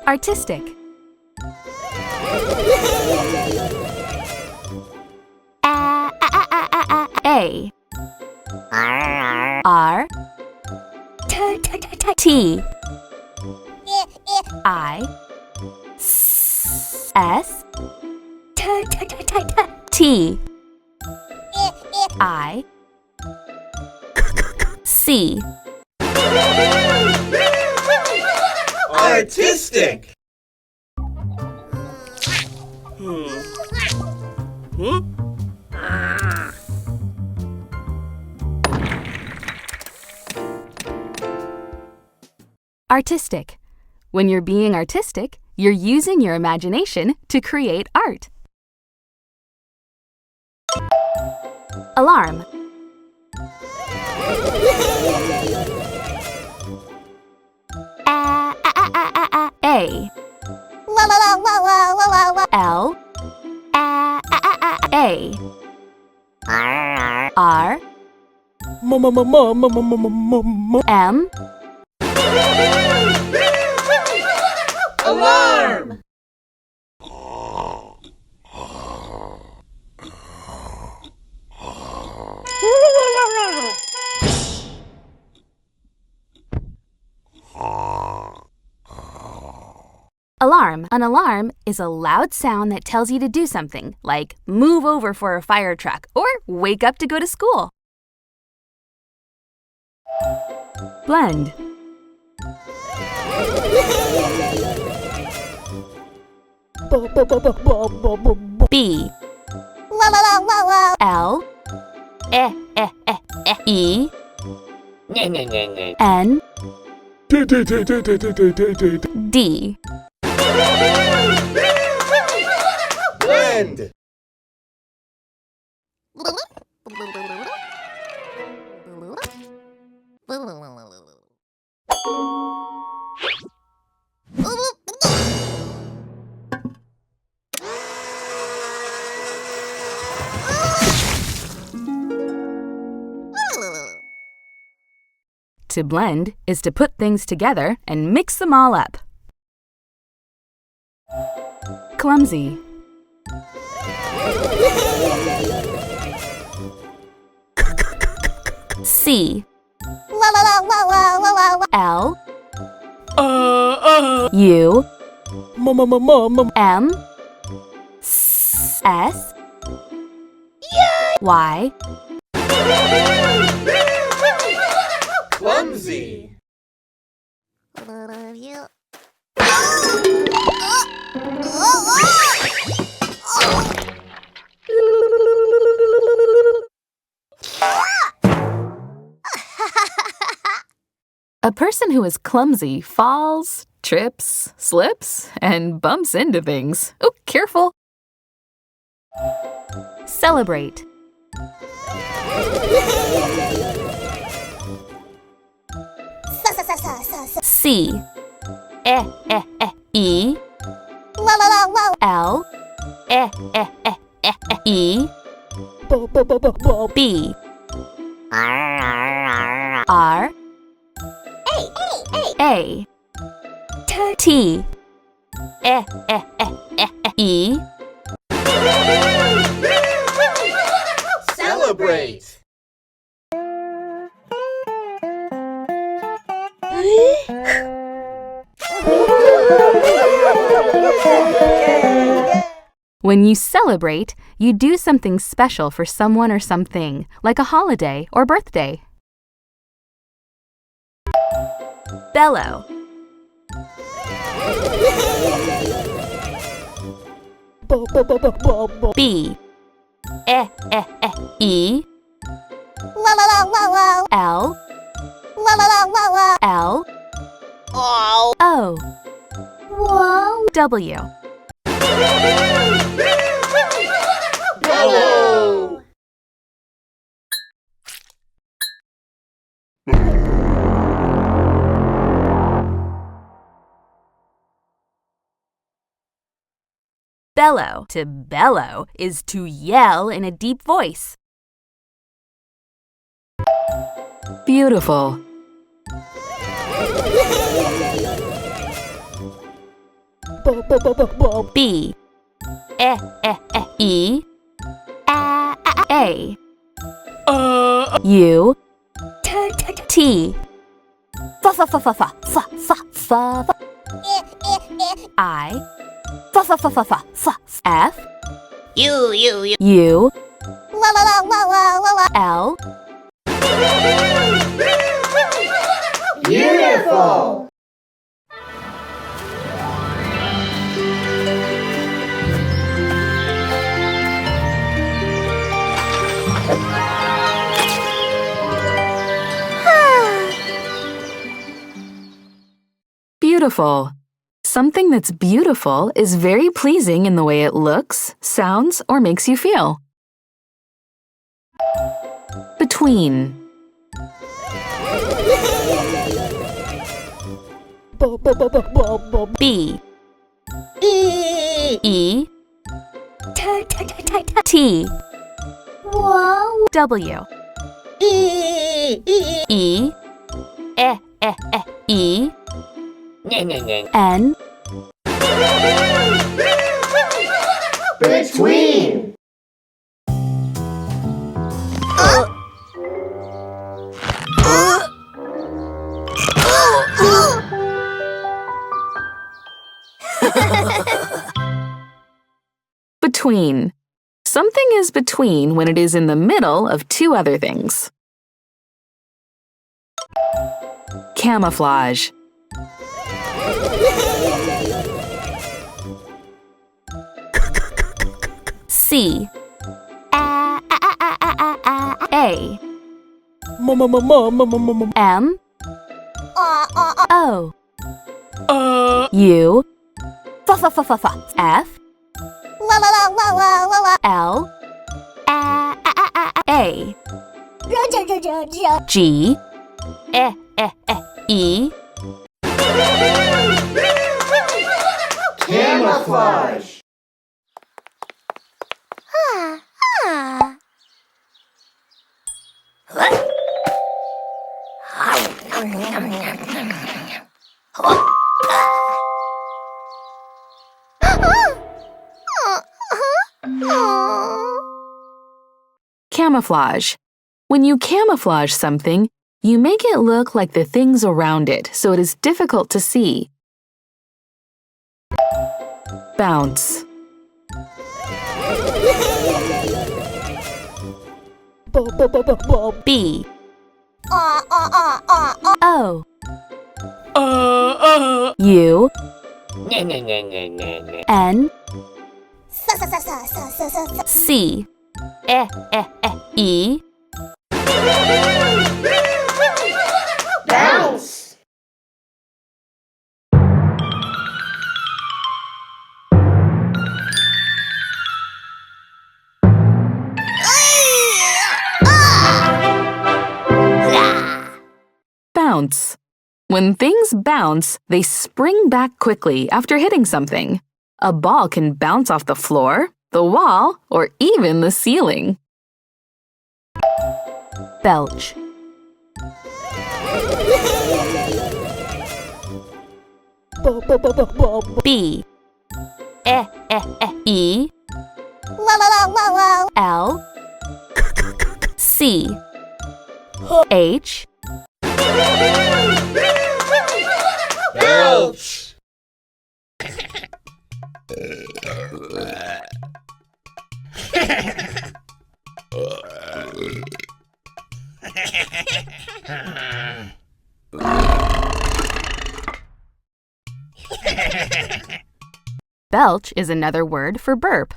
Artistic. A R T I S T I C. Artistic. Artistic. When you're being artistic, you're using your imagination to create art. Alarm. A L A R M. Alarm. Alarm. An alarm is a loud sound that tells you to do something, like move over for a fire truck or wake up to go to school. Blend. B L E N D. Blend. To blend is to put things together and mix them all up. Clumsy. C L U M S Y. Clumsy. A person who is clumsy falls, trips, slips, and bumps into things. Oh, careful. Celebrate. C E L E B R A T E. Celebrate. When you celebrate, you do something special for someone or something, like a holiday or birthday. Bellow. B E L L O W. Bellow. Bellow. To bellow is to yell in a deep voice. Beautiful. B E A U T I F U L. Beautiful! Beautiful. Something that's beautiful is very pleasing in the way it looks, sounds, or makes you feel. Between. B E T W E E N. Between. Between. Something is between when it is in the middle of two other things. Camouflage. C A M O U F L A G E. Camouflage. Camouflage. When you camouflage something, you make it look like the things around it, so it is difficult to see. Bounce. B O U N C E. Bounce. Bounce. When things bounce, they spring back quickly after hitting something. A ball can bounce off the floor, the wall, or even the ceiling. Belch. B E L C H. Belch. Belch is another word for burp.